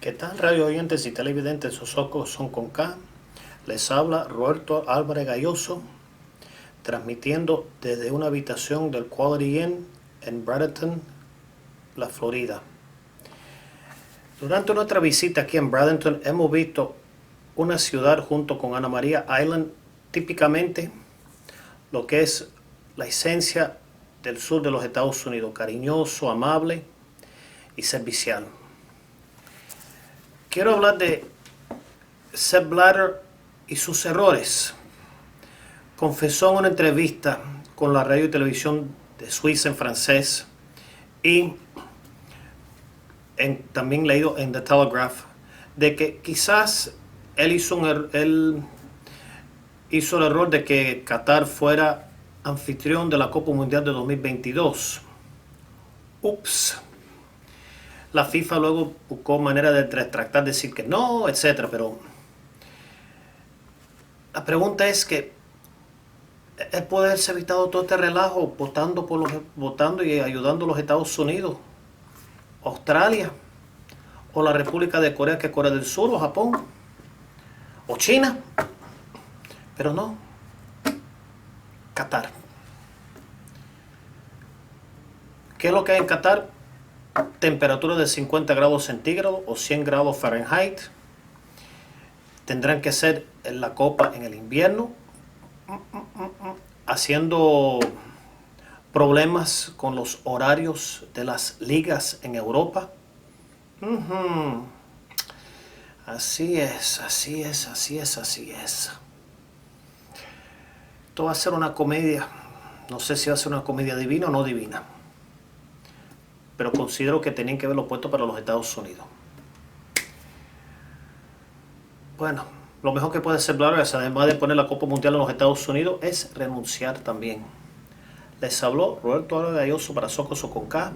¿Qué tal, radio oyentes y televidentes? Sus ojos son con K. Les habla Roberto Alvarez-Galloso, transmitiendo desde una habitación del Quality Inn en Bradenton, la Florida. Durante nuestra visita aquí en Bradenton hemos visto una ciudad junto con Ana María Island, típicamente lo que es la esencia del sur de los Estados Unidos, cariñoso, amable y servicial. Quiero hablar de Sepp Blatter y sus errores. Confesó en una entrevista con la radio y televisión de Suiza en francés y también leído en The Telegraph de que quizás él hizo el error de que Qatar fuera anfitrión de la Copa Mundial de 2022. Ups. La FIFA luego buscó manera de retractar, decir que no, etcétera, pero la pregunta es que él puede haberse evitado todo este relajo votando y ayudando a los Estados Unidos, Australia, o la República de Corea, que es Corea del Sur, o Japón, o China, pero no, Qatar. ¿Qué es lo que hay en Qatar? Temperatura de 50 grados centígrados o 100 grados Fahrenheit. Tendrán que ser en la Copa en el invierno, haciendo problemas con los horarios de las ligas en Europa. Así es. Esto va a ser una comedia. No sé si va a ser una comedia divina o no divina, pero considero que tenían que verlo puesto para los Estados Unidos. Bueno, lo mejor que puede hacer Blatter, además de poner la Copa Mundial en los Estados Unidos, es renunciar también. Les habló Roberto Alvarez-Galloso para Socoso con K,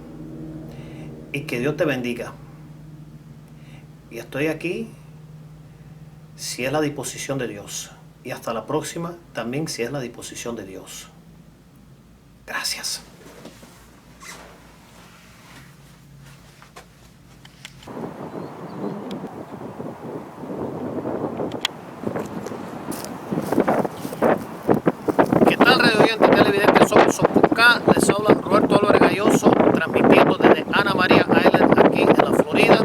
y que Dios te bendiga. Y estoy aquí si es la disposición de Dios. Y hasta la próxima también si es la disposición de Dios. Gracias. ¿Qué tal, radio oyentes televidentes? Somos Acá les habla Roberto Alvarez-Galloso, transmitiendo desde Ana María Island, aquí en la Florida.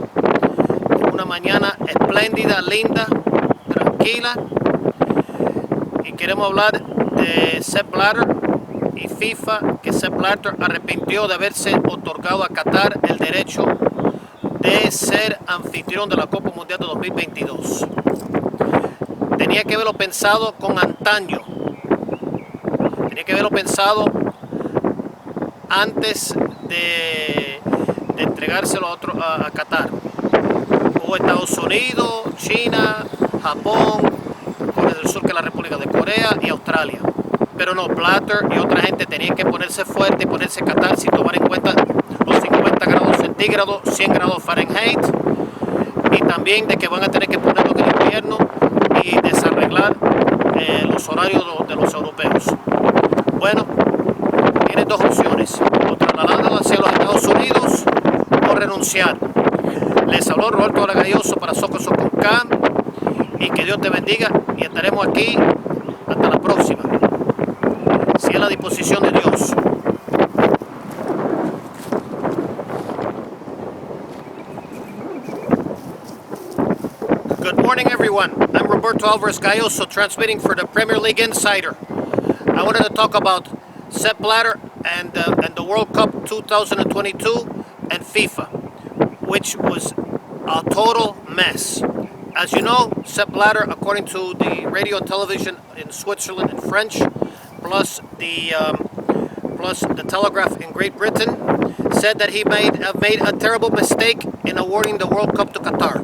Una mañana espléndida, linda, tranquila. Y queremos hablar de Sepp Blatter y FIFA, que Sepp Blatter arrepintió de haberse otorgado a Qatar el derecho de ser anfitrión de la Copa Mundial de 2022. Tenía que haberlo pensado con antaño. Tenía que haberlo pensado antes de entregárselo a Qatar. Hubo Estados Unidos, China, Japón, Corea del Sur, que es la República de Corea, y Australia. Pero no, Blatter y otra gente tenían que ponerse fuerte y ponerse Qatar sin tomar en cuenta los 50 grados centígrados, 100 grados Fahrenheit, y también de que van a tener que ponerlo en el invierno y desarreglar los horarios de los europeos. Bueno, tiene dos opciones: o trasladarlo hacia los Estados Unidos o renunciar. Les habló Roberto Alvarez-Galloso para Socoso con K, y que Dios te bendiga, y estaremos aquí hasta la próxima, si es la disposición de Dios. Good morning, everyone. I'm Roberto Alvarez-Galloso, transmitting for the Premier League Insider. I wanted to talk about Sepp Blatter and the World Cup 2022 and FIFA, which was a total mess. As you know, Sepp Blatter, according to the radio and television in Switzerland in French, plus the Telegraph in Great Britain, said that he made a terrible mistake in awarding the World Cup to Qatar.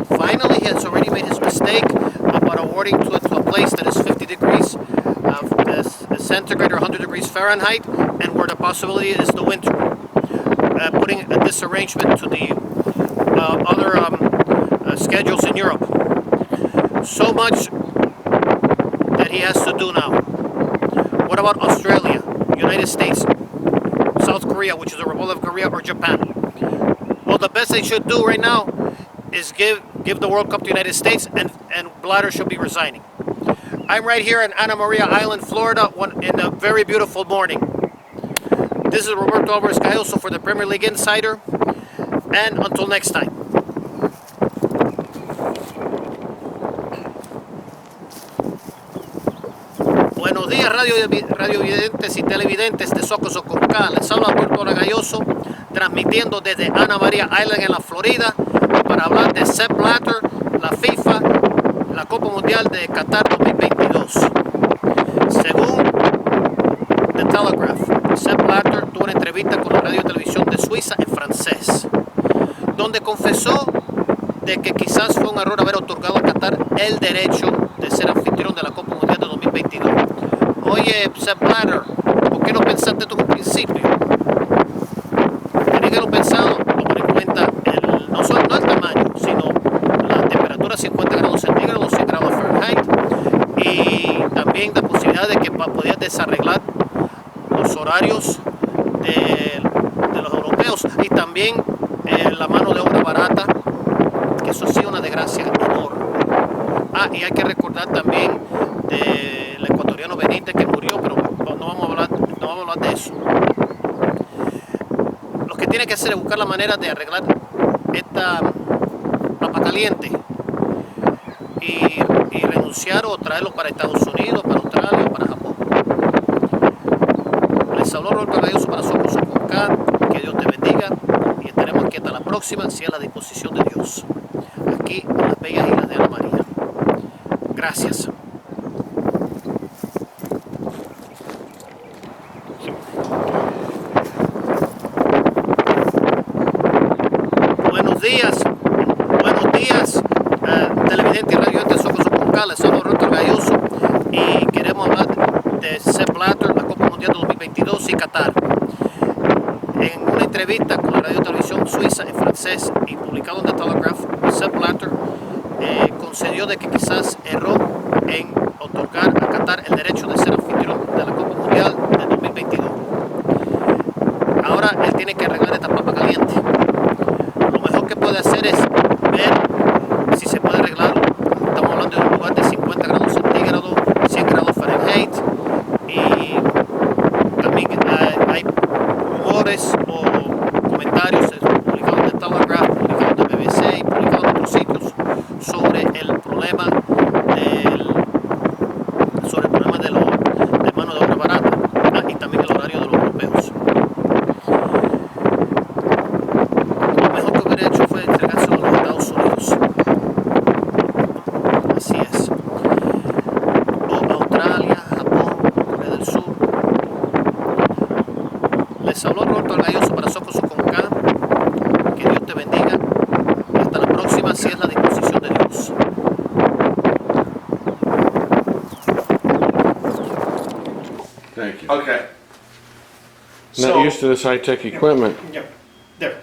Finally, he has already made his mistake about awarding to a place that is 50 degrees centigrade or 100 degrees Fahrenheit, and where the possibility is the winter. Putting this arrangement to the other schedules in Europe. So much that he has to do now. What about Australia, United States, South Korea, which is the Republic of Korea, or Japan? Well, the best they should do right now is give the World Cup to the United States, and Blatter should be resigning. I'm right here in Ana Maria Island, Florida, in a very beautiful morning. This is Roberto Alvarez-Galloso for the Premier League Insider, and until next time. Buenos días, radiovidentes y televidentes de Socoso con K. Les habla Roberto Alvarez-Galloso, transmitiendo desde Ana Maria Island en la Florida para hablar de Sepp Blatter, la FIFA, la Copa Mundial de Qatar 2022. Según The Telegraph, Sepp Blatter tuvo una entrevista con la radio y televisión de Suiza en francés, donde confesó de que quizás fue un error haber otorgado a Qatar el derecho de ser anfitrión de la Copa Mundial de 2022. Oye, Sepp Blatter, ¿por qué no pensaste tú en un principio? Tenía que haberlo pensado, tomar en cuenta no el tamaño, sino la temperatura 50 grados centígrados, 100 grados Fahrenheit, y también la posibilidad de que podías desarreglar los horarios de los europeos, y también la mano de obra barata, que eso sí es una desgracia enorme. Y hay que recordar también del ecuatoriano Benítez, que murió, pero no vamos a hablar de eso. Lo que tiene que hacer es buscar la manera de arreglar esta papa caliente y renunciar o traerlo para Estados Unidos, para Australia o para Japón. Les habló Roberto Galloso para Socoso con K. Que Dios te bendiga y estaremos aquí hasta la próxima, si es a la disposición de Dios, aquí en las bellas islas de Ana María. Gracias. Buenos días, televidente y radio de Socoso con K. Les hablo Roberto Galloso y queremos hablar de Sepp Blatter, la Copa Mundial de 2022 y Qatar. En una entrevista con la radio y televisión suiza en francés y publicado en The Telegraph, Sepp Blatter concedió de que quizás erró en otorgar a Qatar el derecho de ser anfitrión de la Copa Mundial de 2022. Ahora él tiene que arreglar esta papa caliente. Lo mejor que puede hacer es ver si se puede arreglarlo. Estamos hablando de un lugar de 50 grados centígrados, 100 grados Fahrenheit, y también hay rumores o comentarios publicados en The Telegraph, publicados en la BBC y publicados en otros sitios sobre el problema de mano de obra barata, y también el horario de los europeos. Lo mejor que hubiera hecho fue entregárselo a los Estados Unidos. Así es. O Australia, Japón, Corea del Sur. Les habló Roberto Galloso para Socoso con K. Que Dios te bendiga. Y hasta la próxima, si es la disposición de Dios. Thank you. Okay. Not used to this high-tech equipment. Yeah, there.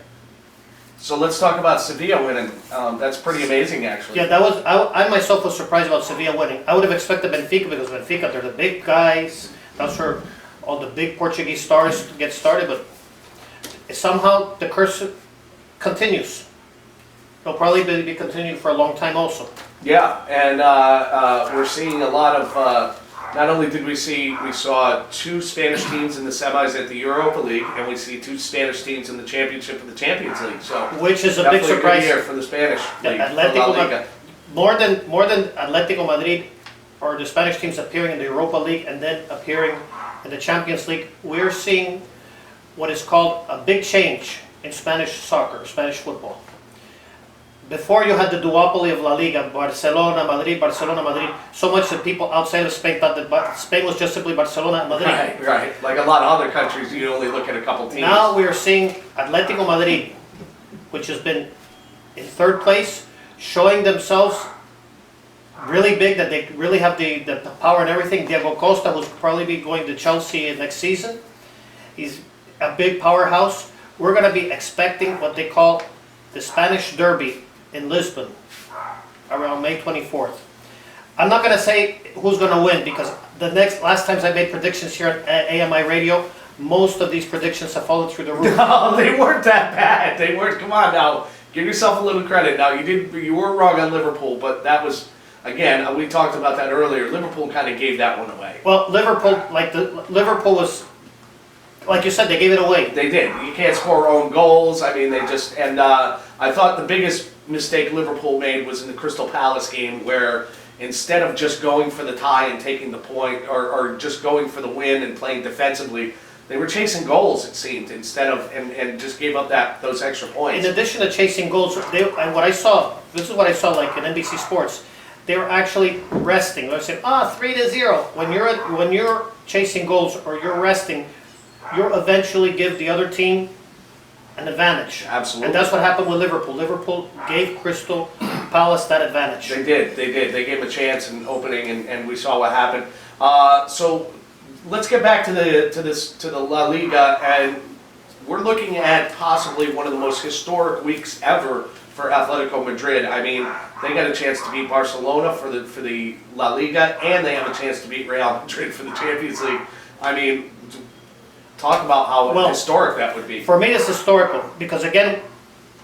So let's talk about Sevilla winning. That's pretty amazing, actually. Yeah, that was. I myself was surprised about Sevilla winning. I would have expected Benfica, because Benfica, they're the big guys. That's where all the big Portuguese stars get started. But somehow the curse continues. It'll probably be continued for a long time also. Yeah, and we're seeing a lot of. Not only did we saw two Spanish teams in the semis at the Europa League, and we see two Spanish teams in the championship of the Champions League. So Which is a big definitely surprise. a good year for the Spanish The league. Atletico for La Liga. more than Atletico Madrid or the Spanish teams appearing in the Europa League and then appearing in the Champions League, we're seeing what is called a big change in Spanish soccer, Spanish football. Before you had the duopoly of La Liga, Barcelona, Madrid, so much that people outside of Spain thought that Spain was just simply Barcelona and Madrid. Right. Like a lot of other countries, you only look at a couple teams. Now we are seeing Atletico Madrid, which has been in third place, showing themselves really big, that they really have the power and everything. Diego Costa, who's probably be going to Chelsea next season, he's a big powerhouse. We're going to be expecting what they call the Spanish Derby in Lisbon around May 24th. I'm not going to say who's going to win, because last times I made predictions here on AMI Radio, most of these predictions have fallen through the roof. No, they weren't that bad. They weren't. Come on now, give yourself a little credit. Now you were wrong on Liverpool, but that was, again, we talked about that earlier. Liverpool kind of gave that one away. Well, Liverpool was, like you said, they gave it away. They did. You can't score own goals. I mean, they just, and I thought the biggest mistake Liverpool made was in the Crystal Palace game, where instead of just going for the tie and taking the point, or just going for the win and playing defensively, they were chasing goals, it seemed, instead of, and just gave up those extra points. In addition to chasing goals, this is what I saw like in NBC Sports, they were actually resting. They said, 3-0. When you're chasing goals or you're resting, you'll eventually give the other team an advantage. Absolutely. And that's what happened with Liverpool. Liverpool gave Crystal Palace that advantage. They did. They gave them a chance in opening, and we saw what happened. So let's get back to the La Liga, and we're looking at possibly one of the most historic weeks ever for Atletico Madrid. I mean, they got a chance to beat Barcelona for the La Liga, and they have a chance to beat Real Madrid for the Champions League. I mean, talk about how historic that would be. For me, it's historical because, again,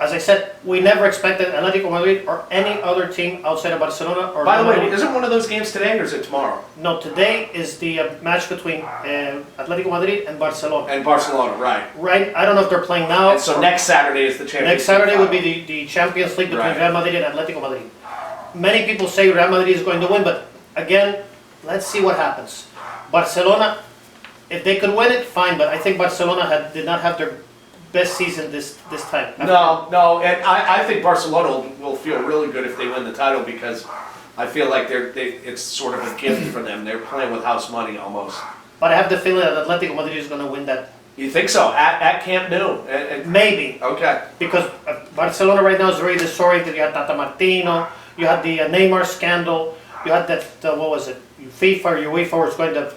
as I said, we never expected Atletico Madrid or any other team outside of Barcelona. Or by the way, isn't one of those games today, or is it tomorrow? No, today is the match between Atletico Madrid and Barcelona. And Barcelona, right. Right. I don't know if they're playing now. And so next Saturday is the Champions League. Next Saturday would be the Champions League between Real Madrid and Atletico Madrid. Many people say Real Madrid is going to win, but again, let's see what happens. Barcelona, if they could win it, fine, but I think Barcelona did not have their best season this time. No, and I think Barcelona will feel really good if they win the title, because I feel like it's sort of a gift for them. They're playing with house money almost. But I have the feeling that Atletico Madrid is going to win that. You think so? At Camp Nou? Maybe. Okay. Because Barcelona right now is very disoriented. You had Tata Martino, you had the Neymar scandal, you had that, what was it, FIFA or UEFA was going to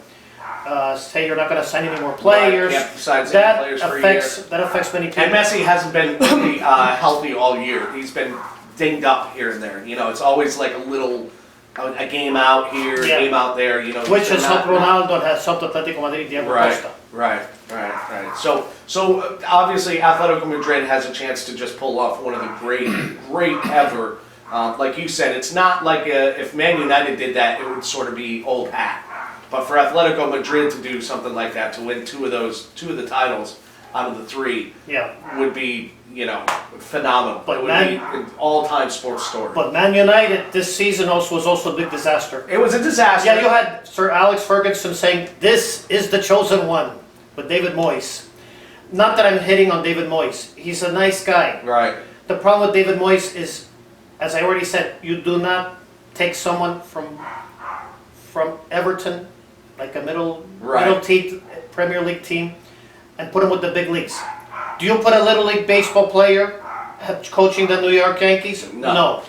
say you're not going to sign any more players. Right, players for a year. That affects many teams. And Messi hasn't been really healthy all year. He's been dinged up here and there. You know, it's always like a game out here, a game out there. You know, which has helped Ronaldo and has helped Atletico Madrid. Right. So obviously, Atletico Madrid has a chance to just pull off one of the great ever. Like you said, it's not like if Man United did that, it would sort of be old hat. But for Atletico Madrid to do something like that, to win two of the titles out of the three, would be, phenomenal. But it would be an all-time sports story. But Man United this season was also a big disaster. It was a disaster. Yeah, you had Sir Alex Ferguson saying, "This is the chosen one," with David Moyes. Not that I'm hitting on David Moyes. He's a nice guy. Right. The problem with David Moyes is, as I already said, you do not take someone from Everton, like a middle tier Premier League team, and put him with the big leagues. Do you put a Little League baseball player coaching the New York Yankees? No.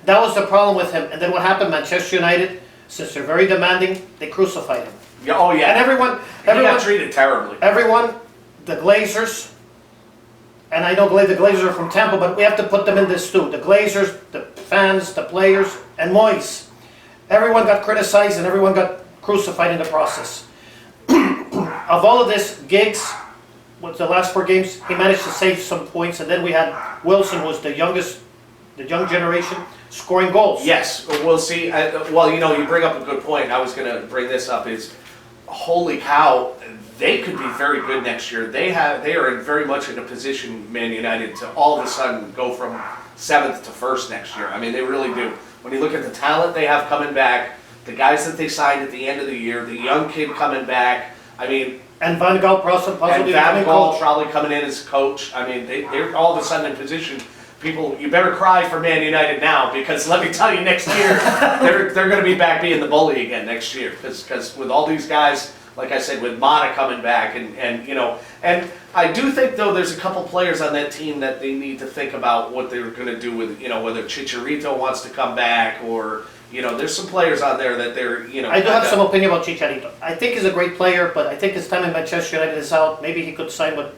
That was the problem with him. And then what happened? Manchester United, since they're very demanding, they crucified him. Yeah, oh yeah. And everyone got treated terribly. Everyone, the Glazers, and I know the Glazers are from Tampa, but we have to put them in this too. The Glazers, the fans, the players, and Moyes. Everyone got criticized and everyone got crucified in the process. Of all of this, Giggs, with the last 4 games, he managed to save some points, and then we had Wilson, who was the young generation, scoring goals. Yes, we'll see. You bring up a good point. I was going to bring this up. Is holy cow, they could be very good next year. They are very much in a position, Man United, to all of a sudden go from 7th to 1st next year. I mean, they really do. When you look at the talent they have coming back, the guys that they signed at the end of the year, the young kid coming back. I mean, and Van Gaal probably coming in as coach. I mean, they're all of a sudden in position. People, you better cry for Man United now, because let me tell you, next year they're going to be back being the bully again next year. Because with all these guys, like I said, with Mata coming back, and I do think though there's a couple players on that team that they need to think about what they're going to do with, whether Chicharito wants to come back or. There's some players on there that they're, I do have some opinion about Chicharito. I think he's a great player, but I think his time in Manchester United is out. Maybe he could sign with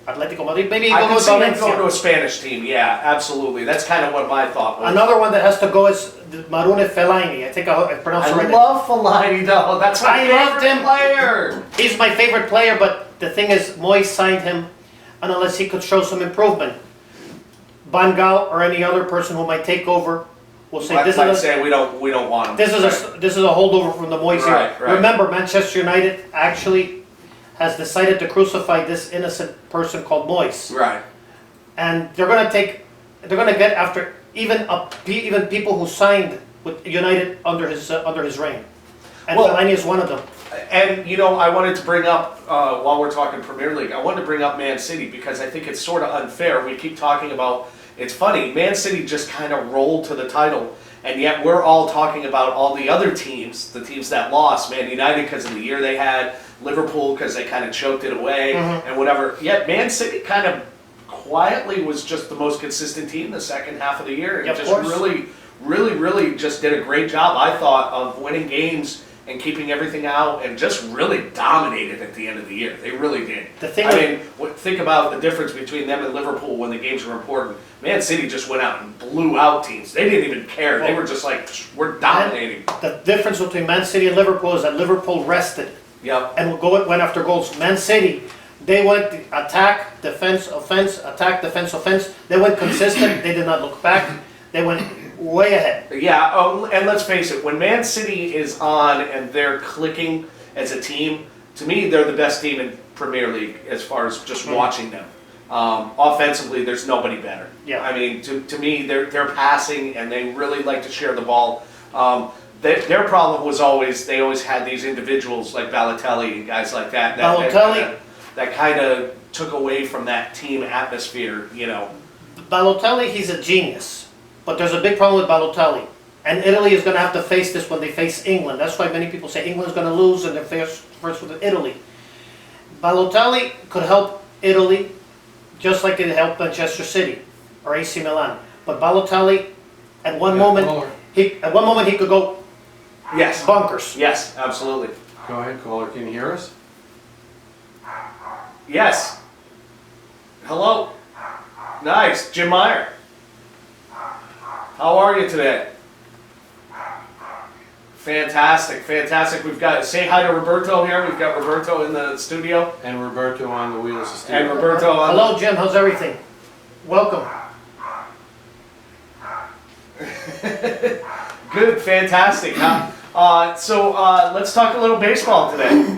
Atletico Madrid. Maybe he could go to a Spanish team. Yeah, absolutely. That's kind of what my thought was. Another one that has to go is Marune Fellaini. I think I pronounced it right. I love Fellaini, though. That's my favorite player. He's my favorite player, but the thing is, Moise signed him, and unless he could show some improvement, Van Gaal or any other person who might take over will say Might this is say we don't want him. this is a holdover from the Moise era. Right, right. Remember, Manchester United actually has decided to crucify this innocent person called Moise, Right. and they're going to get after even people who signed with United under his reign, and Well- Fellaini is one of them. And, you know, I wanted to bring up, while we're talking Premier League, I wanted to bring up Man City because I think it's sort of unfair. We keep talking about, it's funny, Man City just kind of rolled to the title, and yet we're all talking about all the other teams, the teams that lost. Man United because of the year they had, Liverpool because they kind of choked it away, and whatever. Yet Man City kind of quietly was just the most consistent team the second half of the year. And Yeah, of just course. really just did a great job, I thought, of winning games and keeping everything out, and just really dominated at the end of the year. They really did. The thing I is- mean, think about the difference between them and Liverpool when the games were important. Man City just went out and blew out teams. They didn't even care. They were just like, we're dominating. The difference between Man City and Liverpool is that Liverpool rested Yep. and went after goals. Man City, they went attack, defense, offense, attack, defense, offense. They went consistent. They did not look back. They went way ahead. Yeah, and let's face it, when Man City is on and they're clicking as a team, to me, they're the best team in Premier League as far as just watching them. Offensively, there's nobody better. Yeah. I mean, to me, they're passing and they really like to share the ball. Their problem was they always had these individuals like Balotelli and guys like that. That kind of took away from that team atmosphere, you know. Balotelli, he's a genius. But there's a big problem with Balotelli. And Italy is going to have to face this when they face England. That's why many people say England's going to lose and they're first with Italy. Balotelli could help Italy just like it helped Manchester City or AC Milan. But Balotelli, at one moment he could go Yes. bonkers. Yes, absolutely. Go ahead, caller. Can you hear us? Yes. Hello. Nice. Jim Meyer. How are you today? Fantastic, fantastic. We've got, say hi to Roberto here. We've got Roberto in the studio. And Roberto on the wheels of steel. And Roberto on Hello Jim, how's everything? Welcome. Good, fantastic. So let's talk a little baseball today.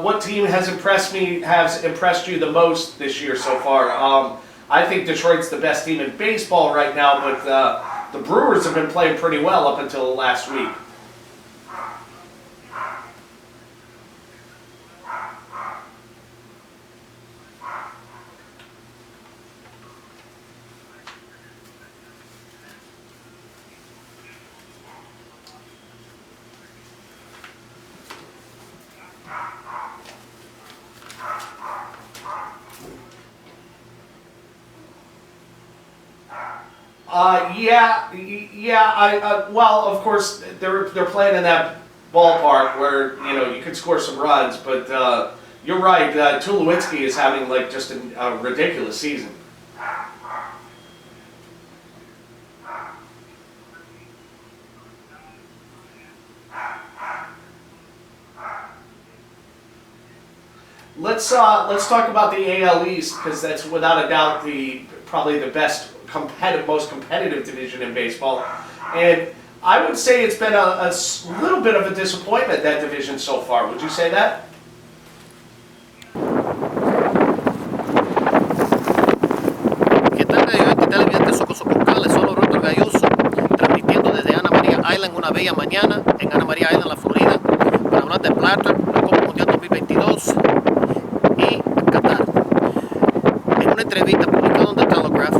What team has impressed you the most this year so far? I think Detroit's the best team in baseball right now, but the Brewers have been playing pretty well up until last week. Well, of course, they're playing in that ballpark where, you know, you could score some runs, but you're right, Tulowitzki is having like just a ridiculous season. Let's talk about the AL East, because that's without a doubt probably the best most competitive division in baseball, and I would say it's been a little bit of a disappointment, that division so far. Would you say that? ¿Qué tal, radioyentes y televidentes socosocoscales? Soy Alvarez-Galloso, transmitiendo desde Ana María Island una bella mañana en Ana María Island, la Florida, para hablar de Platter, la Copa Mundial 2022 y Qatar. En una entrevista publicada en The Telegraph,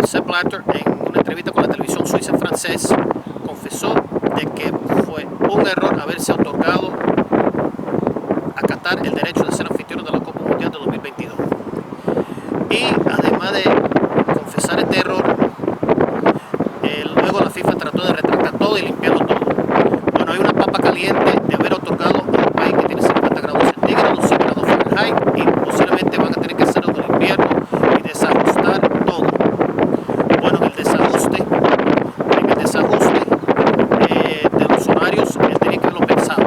Sepp Blatter, en una entrevista con la televisión suiza en francés, confesó de que fue un error haberse otorgado a Qatar el derecho de ser anfitrión de la Copa Mundial de 2022. Y además de confesar este error, luego la FIFA trató de retractar todo y limpiarlo todo. Bueno, hay una papa caliente de haber otorgado a un país que tiene 50 grados centígrados, 100 grados Fahrenheit, y posiblemente van a tener que hacerlo en el invierno y desajustar todo. Bueno, en el desajuste de los horarios, él tenía que haberlo pensado.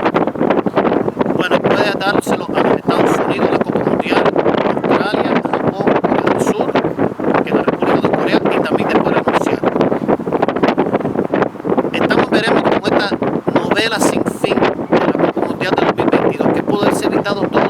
invitado todos.